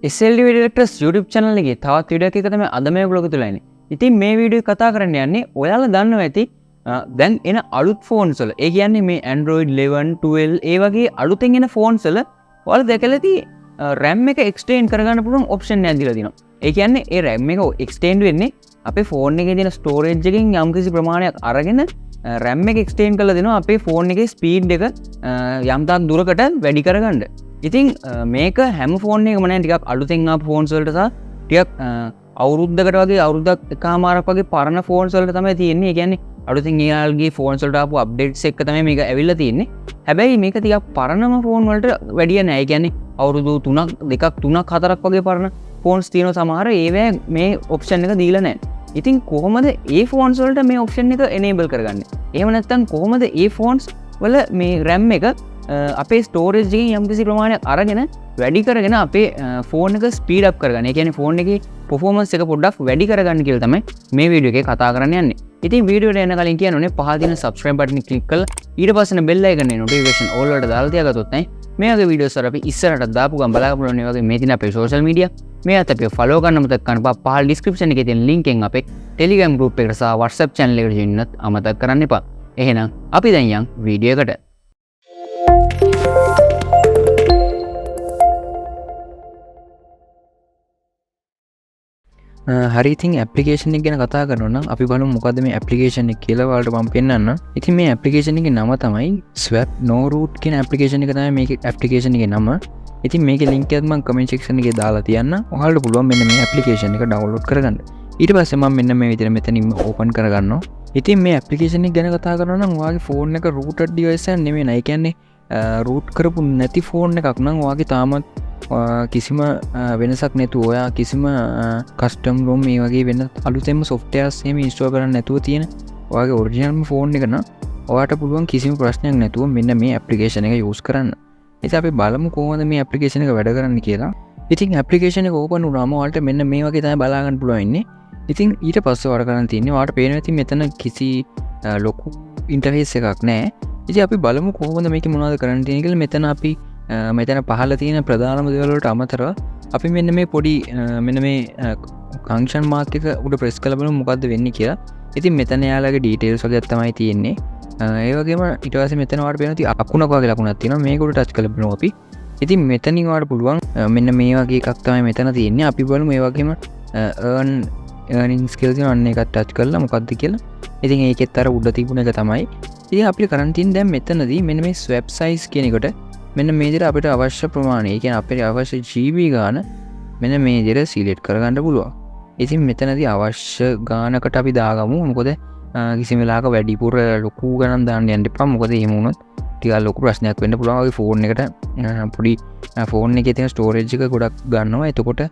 SLDY Directors YouTube channel එකේ තවත් video එකක තමයි අද මේ vlog තුල ඉන්නේ. ඉතින් මේ වීඩියෝ කතා කරන්න යන්නේ ඔයාලා දන්නවා ඇති දැන් එන අලුත් ෆෝන්ස් වල. ඒ කියන්නේ මේ Android 11, 12 ඒ වගේ අලුතෙන් එන ෆෝන්ස් වල ඔයාලා දැකලා ඇති RAM එක extend කරගන්න පුළුවන් option එකක් දීලා තියෙනවා. ඒ කියන්නේ ඒ RAM එක extend වෙන්නේ අපේ ෆෝන් එකේ තියෙන storage එකකින් යම්කිසි ප්‍රමාණයක් අරගෙන RAM එක extend කරලා දෙනවා අපේ ෆෝන් එකේ speed එක යම් තාක් දුරකට වැඩි කරගන්න. ඉතින් මේක හැම ෆෝන් එකකම නැහැ, ටිකක් අලුතෙන් ආපු ෆෝන්ස් වලට සහ ටිකක් අවුරුද්දකට වගේ අවුරුද්දක් එකමාරක් වගේ පරණ ෆෝන්ස් වලට තමයි තියෙන්නේ. ඒ කියන්නේ අලුතෙන් ඊළඟගේ ෆෝන්ස් වලට ආපු අප්ඩේට්ස් එක තමයි මේක ඇවිල්ලා තියෙන්නේ. හැබැයි මේක ටිකක් පරණම ෆෝන් වලට වැඩිය නෑ. ඒ කියන්නේ අවුරුදු 3ක් 4ක් වගේ පරණ ෆෝන්ස් තියෙනවා සමහර. ඒවැ මේ ඔප්ෂන් එක දීලා නැහැ. ඉතින් කොහොමද ඒ ෆෝන්ස් වලට මේ ඔප්ෂන් එක enable කරගන්නේ? එහෙම නැත්නම් කොහොමද ඒ ෆෝන්ස් වල මේ RAM එක අපේ ස්ටෝරේජ් එකෙන් යම්කිසි ප්‍රමාණයක් අරගෙන වැඩි කරගෙන අපේ ෆෝන් එක ස්පීඩ් අප් කරගන්න. ඒ කියන්නේ ෆෝන් එකේ performance එක පොඩ්ඩක් වැඩි කරගන්න කියලා තමයි මේ වීඩියෝ එකේ කතා කරන්න යන්නේ. ඉතින් වීඩියෝට යන්න කලින් කියන්න පහළ තියෙන subscribe button එක click කරලා ඊට පස්සේ bell icon එක notification all වලට දාලා තියාගත්තොත් මේ වගේ වීඩියෝස් වල අපි ඉස්සරහට දාපු ගමන් බලාගන්න පුළුවන්. මේ වගේ මේ තියෙන අපේ social media මේ අත අපි follow කරන්න මතක කරන්න පහළ description එකේ තියෙන link එකෙන් අපේ Telegram group එකට සහ WhatsApp channel එකට join වෙන්නත් අමතක කරන්න එපා. එහෙනම් අපි දැන් යන් වීඩියෝ එකට. හරි, ඉතින් ඇප්ලිකේෂන් එක ගැන කතා කරනවා නම් අපි බලමු මොකද්ද මේ ඇප්ලිකේෂන් එක කියලා ඔයාලට මම පෙන්නන්නම්. ඉතින් මේ ඇප්ලිකේෂන් එකේ නම තමයි swap no root කියන ඇප්ලිකේෂන් එක තමයි මේකේ ඇප්ලිකේෂන් එකේ නම. ඉතින් මේකේ link එකත් මම comment section එකේ දාලා තියන්න. ඔයාලට පුළුවන් මෙන්න මේ ඇප්ලිකේෂන් එක download කරගන්න. ඊට පස්සේ මම මෙන්න මේ විදිහට මෙතනින් open කරගන්නවා. ඉතින් මේ ඇප්ලිකේෂන් එක ගැන කතා කරනවා නම් ඔයාගේ ෆෝන් එක rooted device එකක් නෙමෙයි නයි. කියන්නේ root කරපු නැති ෆෝන් එකක් නම් ඔයාගේ තාමත් කිසිම වෙනසක් නැතුව ඔයා කිසිම කස්ටම් ROM මේ වගේ වෙන අලුතෙන්ම softwares එහෙම install කරන්න නැතුව තියෙන ඔයාගේ original ෆෝන් එක නම් ඔයාට පුළුවන් කිසිම ප්‍රශ්නයක් නැතුව මෙන්න මේ application එක use කරන්න. ඉතින් අපි බලමු කොහොමද මේ application එක වැඩ කරන්නේ කියලා. ඉතින් application එක open වුණාම ඔයාලට මෙන්න මේ වගේ තමයි බලා ගන්න පුළුවන් ඉන්නේ. ඉතින් ඊට පස්සේ ඔයාලා කරන්න තියෙන්නේ ඔයාලට පේනවා ඉතින් මෙතන කිසි ලොකු interface එකක් නැහැ. ඉතින් අපි බලමු කොහොමද මේක මොනවද කරන්න තියෙන්නේ කියලා. මෙතන අපි මෙතන පහල තියෙන ප්‍රධානම දේවල් වලට අමතරව අපි මෙන්න මේ පොඩි මෙන්න මේ ෆන්ක්ෂන් මාක් එක උඩ ප්‍රෙස් කරලා බලමු මොකද්ද වෙන්නේ කියලා. ඉතින් මෙතන යාලගේ ඩීටේල්ස් වගේ තමයි තියෙන්නේ. ඒ වගේම ඊට පස්සේ මෙතන ඔයාලට පේනවා ඉතින් අකුණක් වගේ ලකුණක් තියෙනවා. මේක උඩ ටච් කරලා බලමු අපි. ඉතින් මෙතනින් ඔයාලට පුළුවන් මෙන්න මේ වගේ එකක් තමයි මෙතන තියෙන්නේ. අපි බලමු ඒ වගේම earning skills කියන අන්න එකත් ටච් කරලා මොකද්ද කියලා. ඉතින් ඒකෙත් අර උඩ තිබුණ එක තමයි. ඉතින් අපිට කරන් තියෙන්නේ දැන් මෙතනදී මෙන්න මේ swap size කියන එකට මෙන්න මේ විදිහට අපිට අවශ්‍ය ප්‍රමාණය, ඒ කියන්නේ අපිට අවශ්‍ය GB ගාන මෙන්න මේ විදිහට සිලෙක්ට් කරගන්න පුළුවන්. ඉතින් මෙතනදී අවශ්‍ය ගානකට අපි දාගමු. මොකද කිසිම වෙලාවක වැඩිපුර ලොකු ගණන් දාන්න යන්න එපා. මොකද එහෙම වුණොත් ටිකක් ලොකු ප්‍රශ්නයක් වෙන්න පුළුවන්. ඔය ෆෝන් එකට පොඩි ෆෝන් එකේ තියෙන ස්ටෝරේජ් එක ගොඩක් ගන්නවා. එතකොට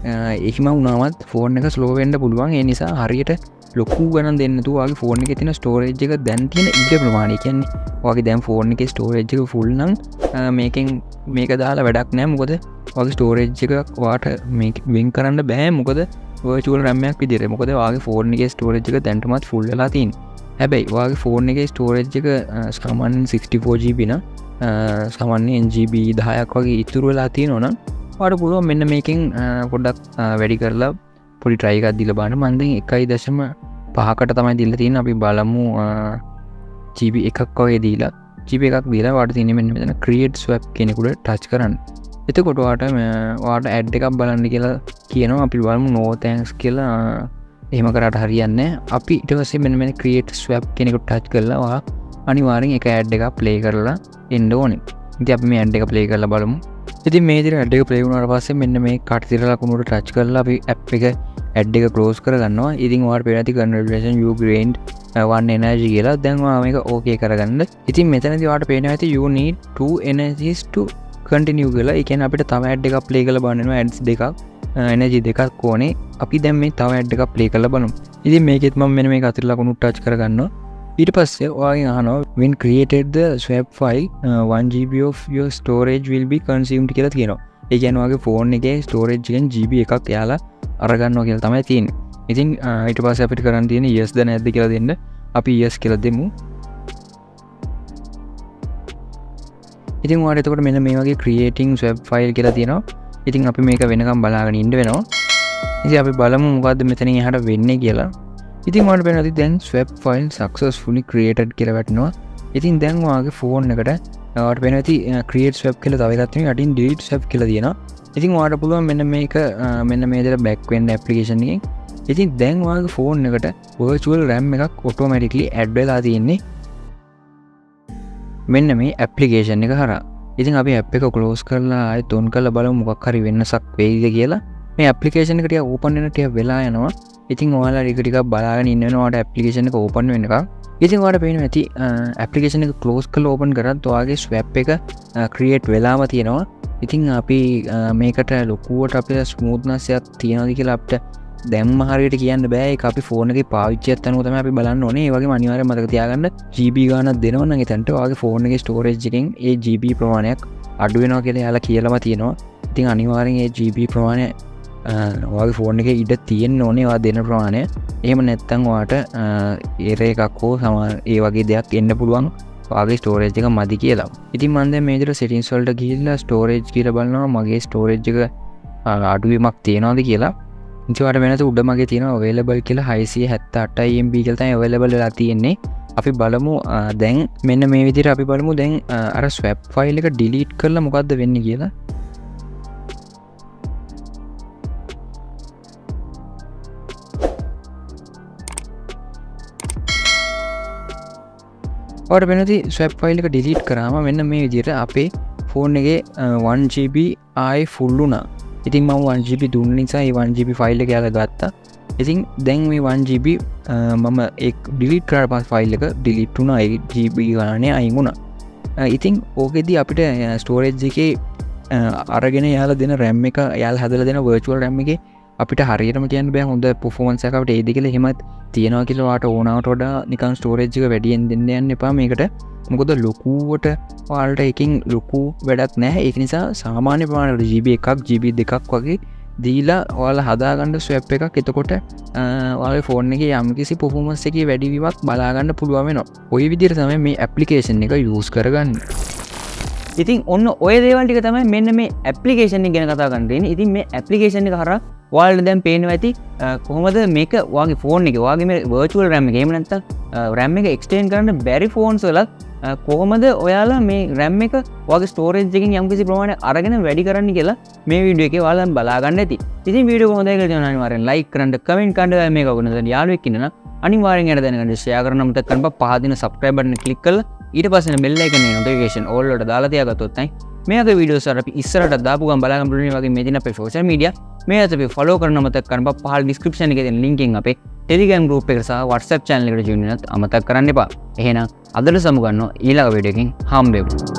එහෙම වුණාමත් ෆෝන් එක ස්ලෝ වෙන්න පුළුවන්. ඒ නිසා හරියට ලොකු ගණන් දෙන්න නැතුව ඔයාගේ ෆෝන් එකේ තියෙන ස්ටෝරේජ් එක දැන් තියෙන ඉඩ ප්‍රමාණය, කියන්නේ ඔයාගේ දැන් ෆෝන් එකේ ස්ටෝරේජ් එක ෆුල් නම් මේකෙන් මේක දාලා වැඩක් නැහැ. මොකද ඔයාගේ ස්ටෝරේජ් එක ඔයාට මේක වෙන් කරන්න බෑ. මොකද virtual RAM එකක් විදිහට. මොකද ඔයාගේ ෆෝන් එකේ ස්ටෝරේජ් එක දැන්ටමත් ෆුල් වෙලා තියෙන්නේ. හැබැයි ඔයාගේ ෆෝන් එකේ ස්ටෝරේජ් එක සාමාන්‍යයෙන් 64 GB නම් සාමාන්‍යයෙන් GB 10ක් වගේ ඉතුරු වෙලා තියෙනවා නම් ඔයාට පුළුවන් මෙන්න මේකෙන් පොඩ්ඩක් වැඩි කරලා පොඩි try එකක් දීලා බලන්න. මම දැන් 1.5කට තමයි දීලා තියෙන්නේ. අපි බලමු GB එකක් වගේ දීලා GB එකක් දීලා ඔයාලට තියෙන්නේ මෙන්න මෙතන create swap කියන එකට touch කරන්න. එතකොට ඔයාලට ad එකක් බලන්න කියලා කියනවා. අපි බලමු no thanks කියලා. එහෙම කරාට හරියන්නේ නැහැ. අපි ඊට පස්සේ මෙන්න create swap කියන එකට touch කරලා ඔයා අනිවාර්යෙන් එක ad එකක් play කරලා එන්න ඕනේ. ඉතින් අපි මේ ad එක play කරලා බලමු. ඉතින් මේ විදිහට ad එක play වුණාට පස්සේ මෙන්න මේ කට තිරලා ලකුණට touch කරලා අපි app එක ad එක close කරගන්නවා. ඉතින් ඔයාලට පේනවා ඉතින් congratulations you gained 1 energy කියලා. දැන් ඔයා මේක okay කරගන්න. ඉතින් මෙතනදී ඔයාලට පේනවා ඉතින් you need 2 energies to continue කියලා. ඒ කියන්නේ අපිට තව ad එකක් play කරලා බලන්න වෙනවා. ads දෙකක් energy දෙකක් ඕනේ. අපි දැන් මේ තව ad එකක් play කරලා බලමු. ඉතින් මේකෙත් මම මෙන්න මේක අතට ලකුණු touch කරගන්නවා. ඊට පස්සේ ඔයාගෙන් අහනවා when created the swap file 1 GB of your storage will be consumed කියලා තියෙනවා. ඒ කියන්නේ ඔයාගේ ෆෝන් එකේ storage එකෙන් GB එකක් එයාලා අරගන්නවා කියලා තමයි තියෙන්නේ. ඉතින් ඊට පස්සේ අපිට කරන්න තියෙන්නේ yes ද නැද්ද කියලා දෙන්න. අපි yes කියලා දෙමු. ඉතින් ඔයාලට එතකොට මෙන්න මේ වගේ creating swap file කියලා තියෙනවා. ඉතින් අපි මේක වෙනකම් බලාගෙන ඉන්න වෙනවා. ඉතින් අපි බලමු මොකද්ද මෙතනින් එහාට වෙන්නේ කියලා. ඉතින් ඔයාලට පේනවා දැන් swap file successfully created කියලා වැටෙනවා. ඉතින් දැන් ඔයාගේ ෆෝන් එකට ඔයාලට පේනවා create swap කියලා තව එකක් තියෙනවා. යටින් delete swap කියලා තියෙනවා. ඉතින් ඔයාලට පුළුවන් මෙන්න මේක මෙන්න මේ විදිහට back වෙන්න application එකෙන්. ඉතින් දැන් ඔයාගේ ෆෝන් එකට virtual RAM එකක් automatically add වෙලා තියෙන්නේ. මෙන්න මේ application එක හරහා. ඉතින් අපි app එක close කරලා ආයෙත් on කරලා බලමු මොකක් හරි වෙනසක් වෙයිද කියලා. මේ application එක ටික open වෙන ටික වෙලා යනවා. ඉතින් ඔයාලා ටික බලාගෙන ඉන්න වෙනවා ඔයාලට application එක open වෙනකම්. ඉතින් ඔයාලට පේනවා ඇති application එක close කරලා open කරත් ඔයාගේ swap එක create වෙලාම තියෙනවා. ඉතින් අපි මේකට ලොකුවට අපිට smoothness එකක් තියනවාද කියලා අපිට දැම්ම හරියට කියන්න බෑ. ඒක අපි ෆෝන් එකේ පාවිච්චියත් අනුව තමයි අපි බලන්න ඕනේ. ඒ වගේම අනිවාර්යයෙන් මතක තියාගන්න GB ගානක් දෙනවා නම් එතනට ඔයාගේ ෆෝන් එකේ storage එකෙන් ඒ GB ප්‍රමාණයක් අඩු වෙනවා කියලා එයාලා කියලාම තියෙනවා. ඉතින් අනිවාර්යෙන් ඒ GB ප්‍රමාණය ඔයාගේ ෆෝන් එකේ ඉඩ තියෙන්න ඕනේ ඔයා දෙන ප්‍රමාණය. එහෙම නැත්නම් ඔයාට error එකක් හෝ ඒ වගේ දෙයක් එන්න පුළුවන් ඔයාගේ storage එක මදි කියලා. ඉතින් මම දැන් මේ විදිහට settings වලට ගිහිල්ලා storage කියලා බලනවා මගේ storage එක අඩුවීමක් තියෙනවද කියලා. ඉතින් වෙනස උඩ මගේ තියෙනවා available කියලා 678 MB කියලා තමයි available වෙලා තියෙන්නේ. අපි බලමු දැන් මෙන්න මේ විදිහට අපි බලමු දැන් අර swap file එක delete කරලා මොකද්ද වෙන්නේ කියලා. ඔයාලට වෙනදී swap file එක delete කරාම මෙන්න මේ විදිහට අපේ ෆෝන් එකේ 1GB ආයි full වුණා. ඉතින් මම 1GB දුන්න නිසා ඒ 1GB ෆයිල් එක යාලා ගත්තා. ඉතින් දැන් මේ 1GB මම ඒක delete කරලා පස්සේ ෆයිල් එක delete වුණා. ඒ GB ගානේ අයින් වුණා. ඉතින් ඕකෙදී අපිට storage එකේ අරගෙන යාලා දෙන RAM එක යාලා හදලා දෙන virtual RAM එකේ අපිට හරියටම කියන්න බෑ හොඳ performance එකක් අපිට ඒද කියලා එහෙමත් තියනවා කියලා ඔයාට ඕනවට වඩා නිකන් storage එක වැඩියෙන් දෙන්න යන්න එපා මේකට. මොකද ලොකුවට ඔයාලට එකකින් ලොකු වැඩක් නැහැ. ඒක නිසා සාමාන්‍ය ප්‍රමාණයට GB 1ක් GB 2ක් වගේ දීලා ඔයාලා හදාගන්න swap එකක්. එතකොට ඔයාලගේ ෆෝන් එකේ යම්කිසි performance එකේ වැඩිවීමක් බලා ගන්න පුළුවන් වෙනවා. ওই විදිහට තමයි මේ application එක use කරගන්නේ. ඉතින් ඔන්න ඔය දේවල් ටික තමයි මෙන්න මේ ඇප්ලිකේෂන් එක ගැන කතා කරන්න තියෙන්නේ. ඉතින් මේ ඇප්ලිකේෂන් එක හරහා ඔයාලට දැන් පේනවා ඇති කොහොමද මේක ඔයාගේ ෆෝන් එකේ ඔයාගේ මේ virtual RAM එක එහෙම නැත්නම් RAM එක extend කරන්න බැරි ෆෝන්ස් වලත් කොහොමද ඔයාලා මේ RAM එක ඔයාගේ storage එකකින් යම්කිසි ප්‍රමාණයක් අරගෙන වැඩි කරන්න කියලා මේ වීඩියෝ එකේ ඔයාලා බලා ගන්න ඇති. ඉතින් වීඩියෝ එක හොඳයි කියලා තියෙනවා අනිවාර්යෙන් like කරන්න, comment කරන්න, මේක ඔයගොල්ලෝ යාළුවෙක් ඉන්නවා අනිවාර්යෙන් යට දැනගන්න share කරන්න මතක කරන්න පහ දින subscribe button එක click කරලා ඊට පස්සේ bell icon එක notification all වලට දාලා තියාගත්තොත් තමයි මේ වගේ වීඩියෝස් වල අපි ඉස්සරහට දාපු ගමන් බලාගන්න පුළුවන් මේ වගේ මේ දින අපේ social media මේ අත අපි follow කරන්න මතක කරන්න පහළ description එකේ තියෙන link එකෙන් අපේ Telegram group එකට සහ WhatsApp channel එකට join වෙන්නත් අමතක කරන්න එපා. එහෙනම් අදට සමු ගන්නවා ඊළඟ වීඩියෝ එකකින් හම්බෙමු.